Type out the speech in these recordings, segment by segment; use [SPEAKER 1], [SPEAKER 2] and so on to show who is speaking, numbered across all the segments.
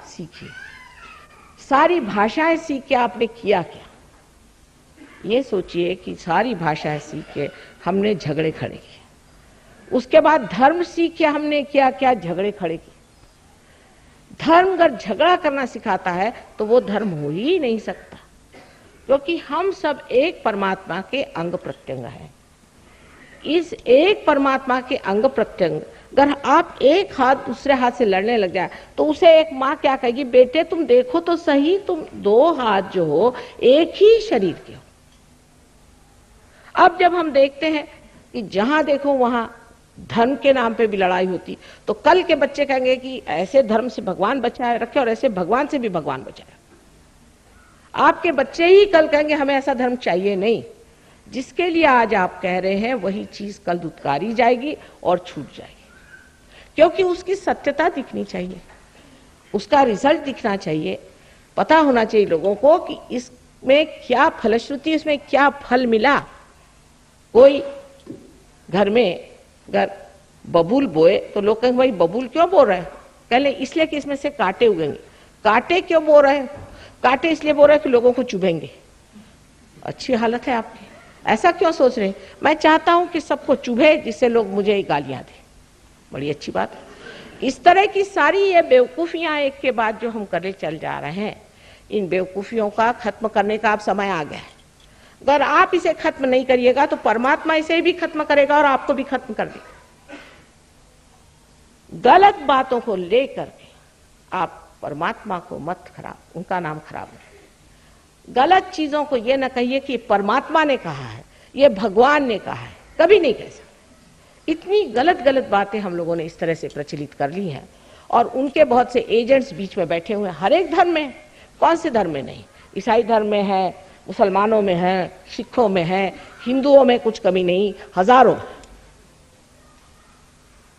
[SPEAKER 1] सीखी, सारी भाषाएं सीख के आपने किया क्या? ये सोचिए कि सारी भाषाएं सीख के हमने झगड़े खड़े किए, उसके बाद धर्म सीख के हमने क्या क्या झगड़े खड़े किए। धर्म अगर झगड़ा करना सिखाता है तो वो धर्म हो ही नहीं सकता, क्योंकि हम सब एक परमात्मा के अंग प्रत्यंग हैं। इस एक परमात्मा के अंग प्रत्यंग अगर आप एक हाथ दूसरे हाथ से लड़ने लग जाए तो उसे एक माँ क्या कहेगी, बेटे तुम देखो तो सही, तुम दो हाथ जो हो एक ही शरीर के हो। अब जब हम देखते हैं कि जहां देखो वहां धर्म के नाम पे भी लड़ाई होती, तो कल के बच्चे कहेंगे कि ऐसे धर्म से भगवान बचाए रखे और ऐसे भगवान से भी भगवान बचाए। आपके बच्चे ही कल कहेंगे हमें ऐसा धर्म चाहिए नहीं। जिसके लिए आज आप कह रहे हैं वही चीज कल दुत्कारी जाएगी और छूट जाएगी, क्योंकि उसकी सत्यता दिखनी चाहिए, उसका रिजल्ट दिखना चाहिए, पता होना चाहिए लोगों को कि इसमें क्या फलश्रुति, इसमें क्या फल मिला। कोई घर में अगर बबूल बोए तो लोग कहेंगे भाई बबूल क्यों बो रहे हैं? कह ले इसलिए कि इसमें से कांटे उगेंगे। कांटे क्यों बो रहे हैं? कांटे इसलिए बो रहे हैं कि लोगों को चुभेंगे। अच्छी हालत है आपकी, ऐसा क्यों सोच रहे हैं? मैं चाहता हूं कि सबको चुभे जिससे लोग मुझे गालियां दें। बड़ी अच्छी बात है। इस तरह की सारी ये बेवकूफियां एक के बाद जो हम करने चल जा रहे हैं, इन बेवकूफियों का खत्म करने का अब समय आ गया है। अगर आप इसे खत्म नहीं करिएगा तो परमात्मा इसे भी खत्म करेगा और आपको भी खत्म कर देगा। गलत बातों को लेकर के आप परमात्मा को मत खराब, उनका नाम खराब नहीं। गलत चीजों को ये न कहिए कि परमात्मा ने कहा है, ये भगवान ने कहा है, कभी नहीं कह सकते। इतनी गलत गलत बातें हम लोगों ने इस तरह से प्रचलित कर ली हैं और उनके बहुत से एजेंट्स बीच में बैठे हुए हैं। हर एक धर्म में, कौन से धर्म में नहीं, ईसाई धर्म में है, मुसलमानों में है, सिखों में है, हिंदुओं में कुछ कमी नहीं, हजारों।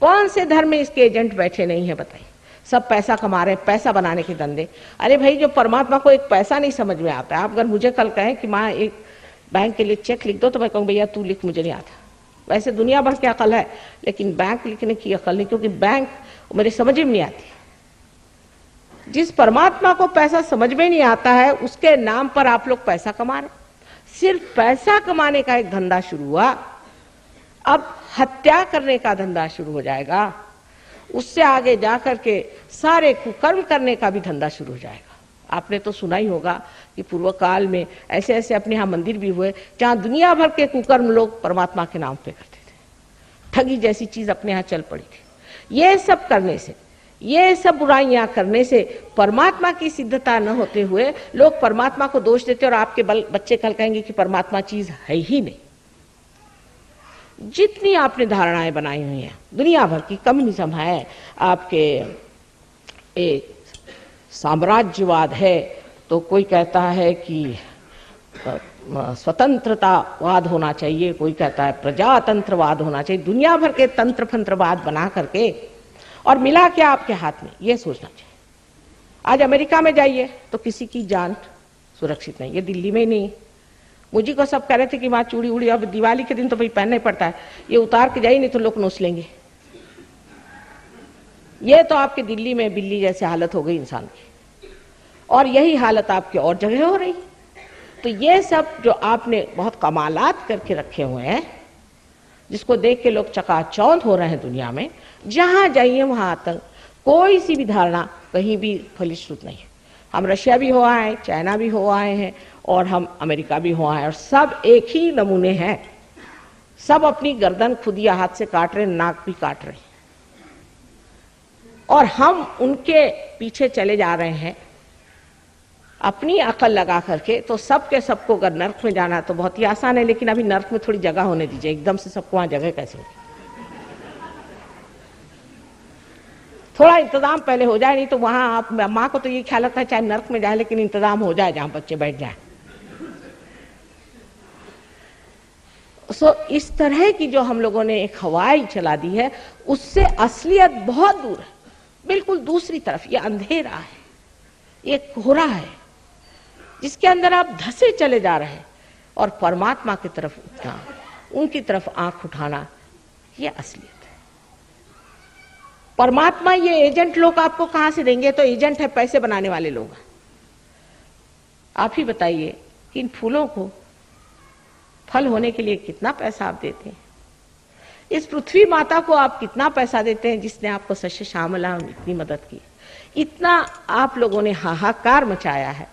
[SPEAKER 1] कौन से धर्म में इसके एजेंट बैठे नहीं है बताइए? सब पैसा कमा रहे हैं, पैसा बनाने के धंधे। अरे भाई, जो परमात्मा को एक पैसा नहीं समझ में आता है। आप अगर मुझे कल कहें कि माँ एक बैंक के लिए चेक लिख दो, तो मैं कहूँ भैया तू लिख, मुझे नहीं आता। वैसे दुनिया भर की अकल है, लेकिन बैंक लिखने की अकल नहीं, क्योंकि बैंक मेरी समझ में नहीं आती। जिस परमात्मा को पैसा समझ में नहीं आता है, उसके नाम पर आप लोग पैसा कमा रहे। सिर्फ पैसा कमाने का एक धंधा शुरू हुआ, अब हत्या करने का धंधा शुरू हो जाएगा। उससे आगे जाकर के सारे कुकर्म करने का भी धंधा शुरू हो जाएगा। आपने तो सुना ही होगा कि पूर्व काल में ऐसे ऐसे अपने यहाँ मंदिर भी हुए जहाँ दुनिया भर के कुकर्म लोग परमात्मा के नाम पे करते थे। ठगी जैसी चीज अपने यहाँ चल पड़ी थी। ये सब करने से, ये सब बुराइयां करने से परमात्मा की सिद्धता न होते हुए लोग परमात्मा को दोष देते, और आपके बच्चे कल कहेंगे कि परमात्मा चीज है ही नहीं। जितनी आपने धारणाएं बनाई हुई हैं दुनिया भर की, कम्युनिज्म है, आपके एक साम्राज्यवाद है, तो कोई कहता है कि स्वतंत्रतावाद होना चाहिए, कोई कहता है प्रजातंत्रवाद होना चाहिए। दुनिया भर के तंत्र फंत्रवाद बना करके, और मिला क्या आपके हाथ में, ये सोचना चाहिए। आज अमेरिका में जाइए तो किसी की जान सुरक्षित नहीं है, दिल्ली में ही नहीं। मुझे को सब कह रहे थे कि वहां चूड़ी उड़ी, अब दिवाली के दिन तो भाई पहनना ही पड़ता है, ये उतार के जाइए नहीं तो लोग नोच लेंगे। ये तो आपके दिल्ली में बिल्ली जैसे हालत हो गई इंसान की, और यही हालत आपके और जगह हो रही। तो ये सब जो आपने बहुत कमालात करके रखे हुए हैं, जिसको देख के लोग चकाचौंध हो रहे हैं दुनिया में, जहां जाइए वहां आतंक। कोई सी भी धारणा कहीं भी फलीश्रुत नहीं है। हम रशिया भी हो आए हैं, चाइना भी हो आए हैं, और हम अमेरिका भी हो आए हैं, और सब एक ही नमूने हैं। सब अपनी गर्दन खुद या हाथ से काट रहे, नाक भी काट रहे, और हम उनके पीछे चले जा रहे हैं अपनी अकल लगा करके। तो सबके सबको अगर नर्क में जाना तो बहुत ही आसान है, लेकिन अभी नर्क में थोड़ी जगह होने दीजिए। एकदम से सबको वहां जगह कैसे होगी? थोड़ा इंतजाम पहले हो जाए, नहीं तो वहां आप माँ को तो ये ख्याल रखता है चाहे नर्क में जाए लेकिन इंतजाम हो जाए जहां बच्चे बैठ जाए। इस तरह की जो हम लोगों ने एक हवाई चला दी है, उससे असलियत बहुत दूर है, बिल्कुल दूसरी तरफ। ये अंधेरा है, ये कोहरा है, जिसके अंदर आप धसे चले जा रहे हैं, और परमात्मा की तरफ उठना, उनकी तरफ आंख उठाना, ये असलियत है। परमात्मा ये एजेंट लोग आपको कहां से देंगे? तो एजेंट है पैसे बनाने वाले लोग। आप ही बताइए कि इन फूलों को फल होने के लिए कितना पैसा आप देते हैं? इस पृथ्वी माता को आप कितना पैसा देते हैं जिसने आपको सस्य श्यामला इतनी मदद की? इतना आप लोगों ने हाहाकार मचाया है।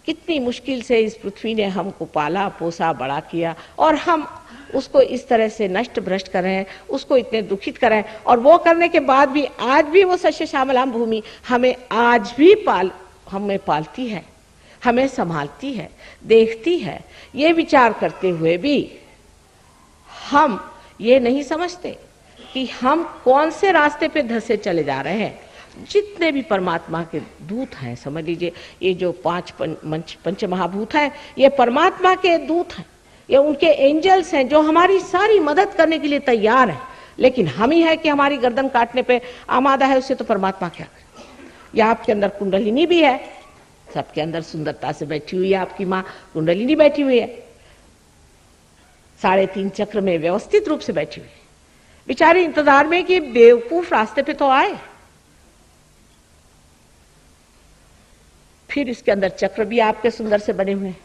[SPEAKER 1] कितनी मुश्किल से इस पृथ्वी ने हमको पाला पोसा बड़ा किया और हम उसको इस तरह से नष्ट भ्रष्ट कर रहे हैं, उसको इतने दुखित कर रहे हैं। और वो करने के बाद भी आज भी वो सस्य श्यामलाम भूमि हमें आज भी हमें पालती है, हमें संभालती है, देखती है। ये विचार करते हुए भी हम ये नहीं समझते कि हम कौन से रास्ते पे धंसे चले जा रहे हैं। जितने भी परमात्मा के दूत हैं, समझ लीजिए ये जो पंच महाभूत हैं, ये परमात्मा के दूत हैं, ये उनके एंजल्स हैं जो हमारी सारी मदद करने के लिए तैयार हैं। लेकिन हम ही है कि हमारी गर्दन काटने पे आमादा है। उससे तो परमात्मा क्या करे? या आपके अंदर कुंडलिनी भी है, सबके अंदर सुंदरता से बैठी हुई है आपकी माँ कुंडलिनी बैठी हुई है, 3.5 चक्र में व्यवस्थित रूप से बैठी हुई है। बेचारी इंतजार में कि बेवकूफ रास्ते पे तो आए। फिर इसके अंदर चक्र भी आपके सुंदर से बने हुए हैं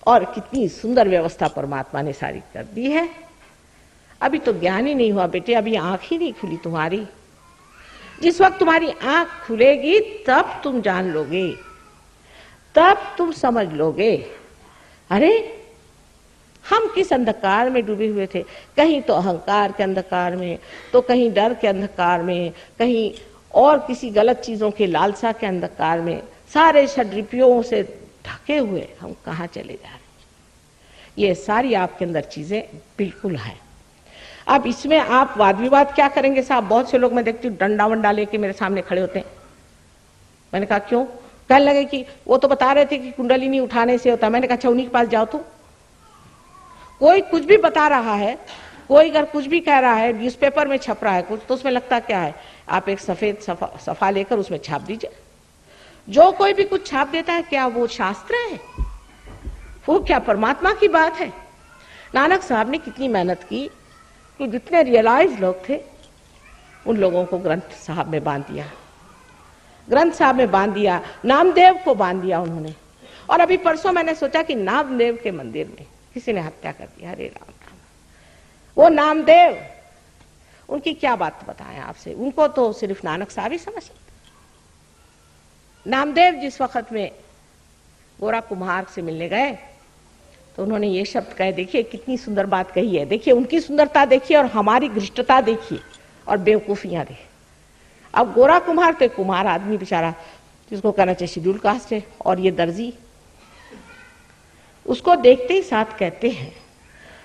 [SPEAKER 1] और कितनी सुंदर व्यवस्था परमात्मा ने सारी कर दी है। अभी तो ज्ञान ही नहीं हुआ बेटे, अभी आंख ही नहीं खुली तुम्हारी। जिस वक्त तुम्हारी आंख खुलेगी तब तुम जान लोगे, तब तुम समझ लोगे। अरे हम किस अंधकार में डूबे हुए थे, कहीं तो अहंकार के अंधकार में, तो कहीं डर के अंधकार में, कहीं और किसी गलत चीजों के लालसा के अंधकार में, सारे षड्रिपियों से ढके हुए हम कहाँ चले जा रहे हैं। ये सारी आपके अंदर चीजें बिल्कुल है। अब इसमें आप वाद विवाद क्या करेंगे साहब? बहुत से लोग मैं देखती हूँ डंडा वंडा लेके मेरे सामने खड़े होते हैं। मैंने कहा क्यों? कहने लगे कि वो तो बता रहे थे कि कुंडलिनी उठाने से होता है। मैंने कहा अच्छा उन्हीं के पास जाओ। तो कोई कुछ भी बता रहा है, कोई अगर कुछ भी कह रहा है, न्यूज़पेपर में छप रहा है कुछ, तो उसमें लगता क्या है? आप एक सफेद सफा लेकर उसमें छाप दीजिए। जो कोई भी कुछ छाप देता है, क्या वो शास्त्र है? वो क्या परमात्मा की बात है? नानक साहब ने कितनी मेहनत की कि जितने रियलाइज लोग थे उन लोगों को ग्रंथ साहब में बांध दिया, ग्रंथ साहब में बांध दिया, नामदेव को बांध दिया उन्होंने। और अभी परसों मैंने सोचा कि नामदेव के मंदिर में किसी ने हत्या कर दी। हरे राम राम। वो नामदेव, उनकी क्या बात बताएं आपसे? उनको तो सिर्फ नानक साहब ही समझ सकते। नामदेव जिस वक्त में गोरा कुम्हार से मिलने गए तो उन्होंने ये शब्द कहे, देखिए कितनी सुंदर बात कही है, देखिए उनकी सुंदरता देखिए और हमारी घृष्टता देखिए और बेवकूफियां देखिए। अब गोरा कुम्हार तो कुम्हार आदमी बेचारा, जिसको कहना चाहिए शेड्यूल कास्ट है, और ये दर्जी, उसको देखते ही साथ कहते हैं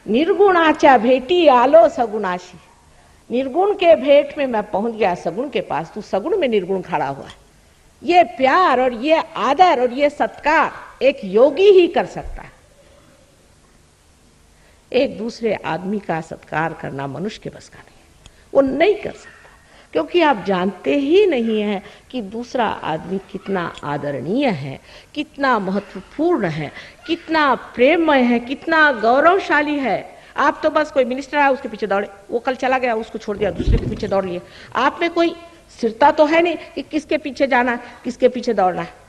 [SPEAKER 1] निर्गुणाचा भेटी आलो सगुणाशी। निर्गुण के भेंट में मैं पहुंच गया सगुण के पास, तू सगुण में निर्गुण खड़ा हुआ है। ये प्यार और ये आदर और ये सत्कार एक योगी ही कर सकता है। एक दूसरे आदमी का सत्कार करना मनुष्य के बस का नहीं है, वो नहीं कर सकता, क्योंकि आप जानते ही नहीं है कि दूसरा आदमी कितना आदरणीय है, कितना महत्वपूर्ण है, कितना प्रेममय है, कितना गौरवशाली है। आप तो बस कोई मिनिस्टर आया उसके पीछे दौड़े, वो कल चला गया उसको छोड़ दिया, दूसरे के पीछे दौड़ लिए। आप में कोई स्थिरता तो है नहीं कि किसके पीछे जाना है, किसके पीछे दौड़ना है।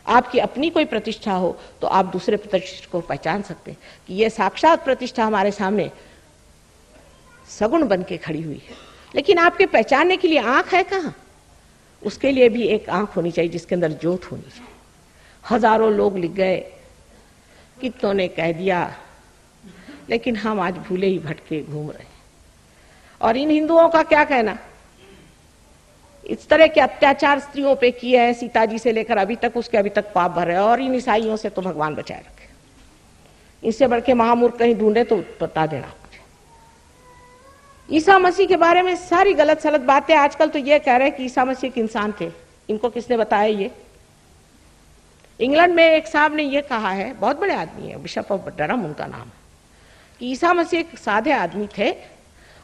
[SPEAKER 1] आपकी अपनी कोई प्रतिष्ठा हो तो आप दूसरे प्रतिष्ठा को पहचान सकते हैं कि ये साक्षात प्रतिष्ठा हमारे सामने सगुण बन के खड़ी हुई है। लेकिन आपके पहचानने के लिए आंख है कहाँ? उसके लिए भी एक आंख होनी चाहिए जिसके अंदर ज्योत होनी चाहिए। हजारों लोग लिख गए, कितनों ने कह दिया, लेकिन हम आज भूले ही भटके घूम रहे हैं। और इन हिंदुओं का क्या कहना? इस तरह के अत्याचार स्त्रियों पे किए हैं, सीता जी से लेकर अभी तक, उसके अभी तक पाप भर रहे हैं। और इन ईसाइयों से तो भगवान बचाए रखे। इससे बढ़ के महामूर्ख कहीं ढूंढे तो बता देना मुझे। ईसा मसीह के बारे में सारी गलत सलत बातें आजकल तो ये कह रहे हैं कि ईसा मसीह एक इंसान थे। इनको किसने बताया? ये इंग्लैंड में एक साहब ने ये कहा है, बहुत बड़े आदमी है, बिशप ऑफ डरहम उनका नाम है, कि ईसा मसीह एक सादे आदमी थे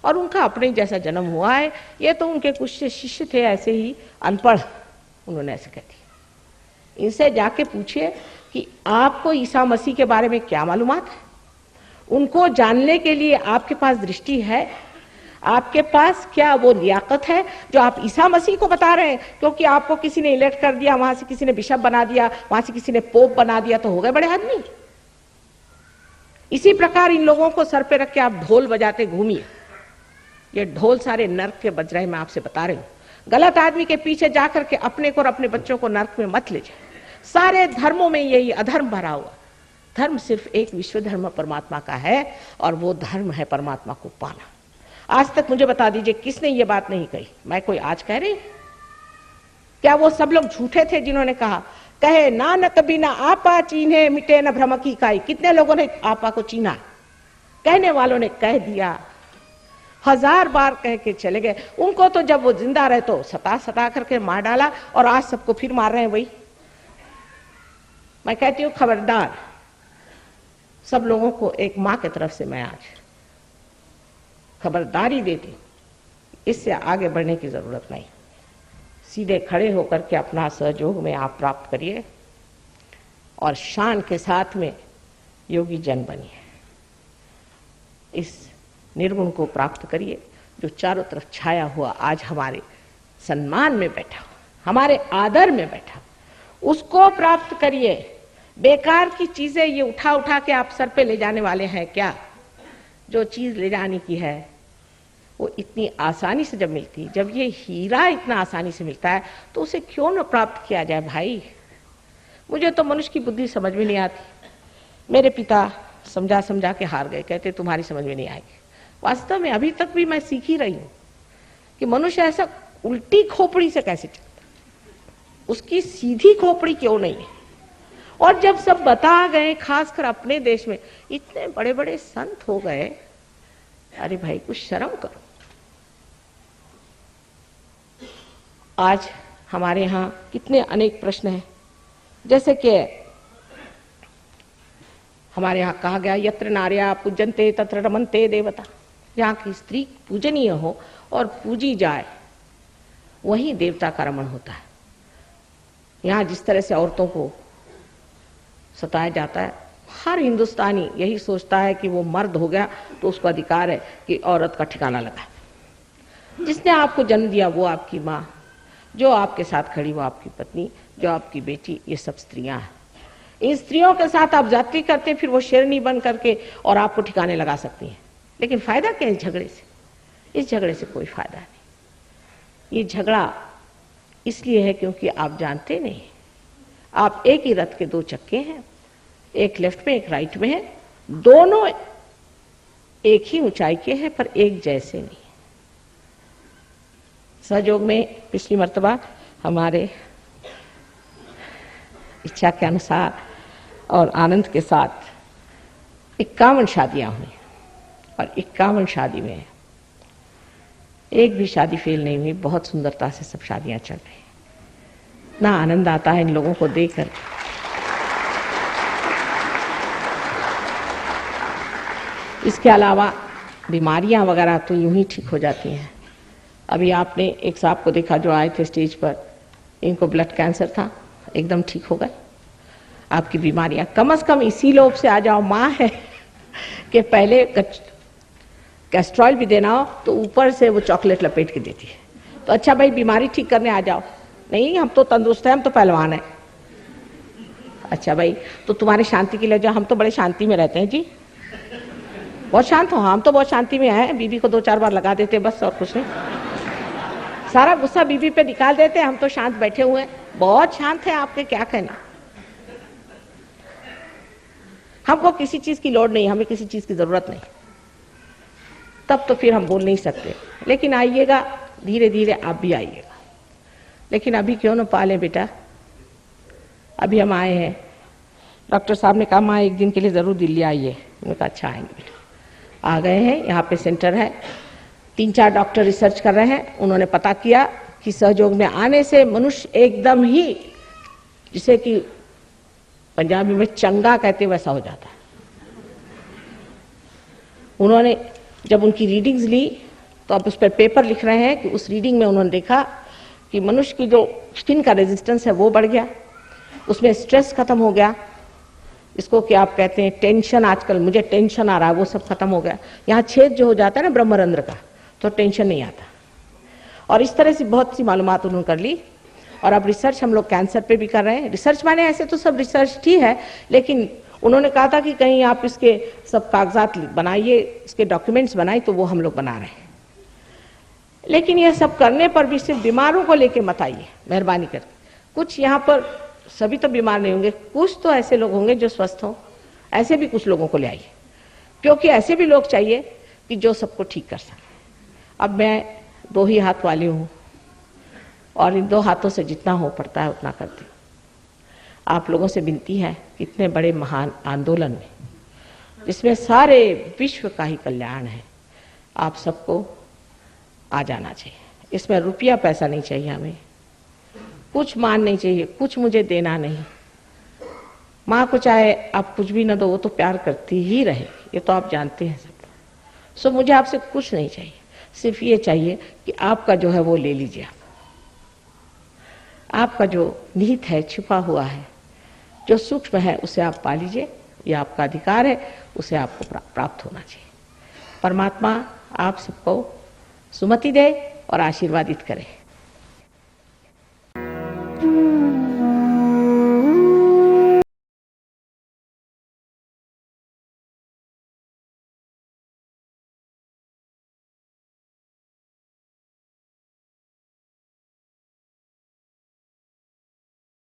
[SPEAKER 1] और उनका अपने जैसा जन्म हुआ है। ये तो उनके कुछ शिष्य थे ऐसे ही अनपढ़, उन्होंने ऐसे कह दिया। इनसे जाके पूछिए कि आपको ईसा मसीह के बारे में क्या मालूमात है? उनको जानने के लिए आपके पास दृष्टि है? आपके पास क्या वो लियाकत है जो आप ईसा मसीह को बता रहे हैं? क्योंकि आपको किसी ने इलेक्ट कर दिया, वहां से किसी ने बिशप बना दिया, वहां से किसी ने पोप बना दिया, तो हो गए बड़े आदमी। इसी प्रकार इन लोगों को सर पे रख के आप ढोल बजाते घूमिए। ये ढोल सारे नर्क के बज रहे, मैं आपसे बता रही हूं। गलत आदमी के पीछे जाकर के अपने को और अपने बच्चों को नर्क में मत ले जाए। सारे धर्मों में यही अधर्म भरा हुआ। धर्म सिर्फ एक विश्व धर्म परमात्मा का है, और वो धर्म है परमात्मा को पाना। आज तक मुझे बता दीजिए किसने ये बात नहीं कही? मैं कोई आज कह रही? क्या वो सब लोग झूठे थे जिन्होंने कहा? कहे नानक बिना आपा चीन्हे मिटे न भ्रम की काई। कितने लोगों ने आपा को चीना? कहने वालों ने कह दिया, 1000 बार कह के चले गए। उनको तो जब वो जिंदा रहे तो सता सता करके मार डाला, और आज सबको फिर मार रहे हैं वही। मैं कहती हूं खबरदार, सब लोगों को एक मां की तरफ से मैं आज खबरदारी देती, इससे आगे बढ़ने की जरूरत नहीं। सीधे खड़े होकर के अपना सहयोग में आप प्राप्त करिए, और शान के साथ में योगी जन बनिए। इस निर्गुण को प्राप्त करिए जो चारों तरफ छाया हुआ आज हमारे सम्मान में बैठा, हमारे आदर में बैठा, उसको प्राप्त करिए। बेकार की चीजें ये उठा उठा के आप सर पे ले जाने वाले हैं क्या? जो चीज ले जाने की है वो इतनी आसानी से जब मिलती, जब ये हीरा इतना आसानी से मिलता है, तो उसे क्यों न प्राप्त किया जाए भाई? मुझे तो मनुष्य की बुद्धि समझ में नहीं आती। मेरे पिता समझा समझा के हार गए, कहते तुम्हारी समझ में नहीं आएगी। वास्तव में अभी तक भी मैं सीख ही रही हूं कि मनुष्य ऐसा उल्टी खोपड़ी से कैसे चलता, उसकी सीधी खोपड़ी क्यों नहीं है। और जब सब बता गए, खासकर अपने देश में इतने बड़े बड़े संत हो गए, अरे भाई कुछ शर्म करो। आज हमारे यहाँ कितने अनेक प्रश्न हैं, जैसे कि हमारे यहाँ कहा गया यत्र नार्या पूजन्ते तत्र रमन्ते देवता। जहाँ की स्त्री पूजनीय हो और पूजी जाए, वहीं देवता का रमण होता है। यहाँ जिस तरह से औरतों को सताया जाता है, हर हिंदुस्तानी यही सोचता है कि वो मर्द हो गया तो उसको अधिकार है कि औरत का ठिकाना लगा। जिसने आपको जन्म दिया वो आपकी माँ, जो आपके साथ खड़ी वो आपकी पत्नी, जो आपकी बेटी, ये सब स्त्रियां हैं। इन स्त्रियों के साथ आप जाति करते, फिर वो शेरनी बन करके और आपको ठिकाने लगा सकती हैं। लेकिन फायदा क्या है इस झगड़े से? इस झगड़े से कोई फायदा नहीं। ये झगड़ा इसलिए है क्योंकि आप जानते नहीं, आप एक ही रथ के 2 चक्के हैं, एक लेफ्ट में एक राइट में है, दोनों एक ही ऊंचाई के हैं पर एक जैसे नहीं। सहयोग में पिछली मर्तबा हमारे इच्छा के अनुसार और आनंद के साथ 51 शादियां हुई, और 51 शादी में एक भी शादी फेल नहीं हुई। बहुत सुंदरता से सब शादियां चल रही हैं। इतना आनंद आता है इन लोगों को देखकर। इसके अलावा बीमारियां वगैरह तो यूं ही ठीक हो जाती हैं। अभी आपने एक साहब को देखा जो आए थे स्टेज पर, इनको ब्लड कैंसर था, एकदम ठीक हो गए। आपकी बीमारियां कम से कम इसी लोभ से आ जाओ, माँ है कि पहले कैस्ट्रॉल भी देना हो तो ऊपर से वो चॉकलेट लपेट के देती है। तो अच्छा भाई बीमारी ठीक करने आ जाओ, नहीं हम तो तंदुरुस्त हैं, हम तो पहलवान हैं। अच्छा भाई तो तुम्हारी शांति के लिए जाओ, हम तो बड़े शांति में रहते हैं जी, बहुत शांत हो। हम तो बहुत शांति में हैं, बीबी को 2-4 बार लगा देते बस, और कुछ नहीं। सारा गुस्सा बीबी पे निकाल देते, हम तो शांत बैठे हुए हैं, बहुत शांत है, आपके क्या कहने। हमको किसी चीज की लोड़ नहीं, हमें किसी चीज की जरूरत नहीं, तब तो फिर हम बोल नहीं सकते। लेकिन आइएगा, धीरे धीरे आप भी आइएगा। लेकिन अभी क्यों न पाले बेटा, अभी हम आए हैं, डॉक्टर साहब ने कहा माँ एक दिन के लिए जरूर दिल्ली आइए। मैंने कहा अच्छा आएंगे बेटा। आ गए हैं, यहाँ पे सेंटर है, 3-4 डॉक्टर रिसर्च कर रहे हैं। उन्होंने पता किया कि सहयोग में आने से मनुष्य एकदम ही, जिसे कि पंजाबी में चंगा कहते वैसा हो जाता है। उन्होंने जब उनकी रीडिंग्स ली तो अब उस पर पेपर लिख रहे हैं कि उस रीडिंग में उन्होंने देखा कि मनुष्य की जो स्किन का रेजिस्टेंस है वो बढ़ गया, उसमें स्ट्रेस खत्म हो गया, इसको क्या आप कहते हैं टेंशन, आजकल मुझे टेंशन आ रहा है, वो सब खत्म हो गया। यहाँ छेद जो हो जाता है ना ब्रह्मरंध्र का, तो टेंशन नहीं आता। और इस तरह से बहुत सी मालूमात उन्होंने कर ली। और अब रिसर्च हम लोग कैंसर पे भी कर रहे हैं। रिसर्च माने ऐसे तो सब रिसर्च ही है, लेकिन उन्होंने कहा था कि कहीं आप इसके सब कागजात बनाइए, इसके डॉक्यूमेंट्स बनाइए, तो वो हम लोग बना रहे हैं। लेकिन ये सब करने पर भी सिर्फ बीमारों को लेके मत आइए, मेहरबानी करके। कुछ यहाँ पर सभी तो बीमार नहीं होंगे, कुछ तो ऐसे लोग होंगे जो स्वस्थ हों, ऐसे भी कुछ लोगों को ले आइए, क्योंकि ऐसे भी लोग चाहिए कि जो सबको ठीक कर सके। अब मैं 2 ही हाथ वाली हूँ और इन 2 हाथों से जितना हो पड़ता है उतना करती हूँ। आप लोगों से विनती है कि इतने बड़े महान आंदोलन में, जिसमें सारे विश्व का ही कल्याण है, आप सबको आ जाना चाहिए। इसमें रुपया पैसा नहीं चाहिए, हमें कुछ मान नहीं चाहिए, कुछ मुझे देना नहीं। माँ को चाहे आप कुछ भी न दो, वो तो प्यार करती ही रहे, ये तो आप जानते हैं सब। सो मुझे आपसे कुछ नहीं चाहिए, सिर्फ ये चाहिए कि आपका जो है वो ले लीजिए। आपका जो निहित है, छिपा हुआ है, जो सूक्ष्म है, उसे आप पा लीजिए। ये आपका अधिकार है, उसे आपको प्राप्त होना चाहिए। परमात्मा आप सबको सुमति दे और आशीर्वादित करे।